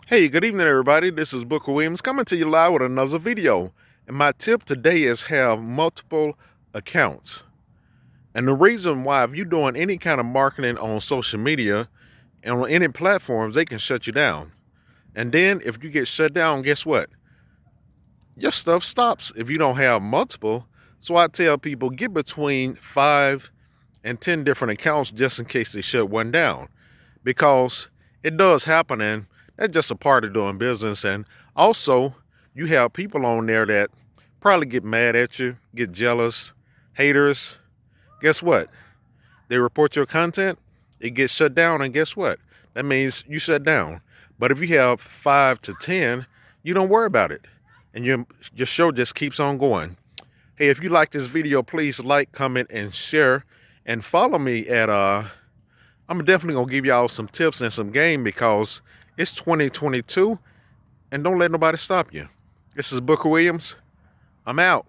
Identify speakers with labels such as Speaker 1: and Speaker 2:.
Speaker 1: Hey, good evening, everybody. This is Booker Williams coming to you live with another video. And my tip today is have multiple accounts. And the reason why, if you're doing any kind of marketing on social media and on any platforms, they can shut you down. And then if you get shut down, guess what? Your stuff stops if you don't have multiple. So I tell people get between 5 and 10 different accounts just in case they shut one down. Because it does happen, and that's just a part of doing business. And also, you have people on there that probably get mad at you, get jealous, haters. Guess what? They report your content, it gets shut down, and guess what? That means you shut down. But if you have 5 to 10, you don't worry about it, and your show just keeps on going. Hey, if you like this video, please like, comment, and share, and follow me at I'm definitely gonna give y'all some tips and some game because it's 2022 and don't let nobody stop you. This is Booker Williams. I'm out.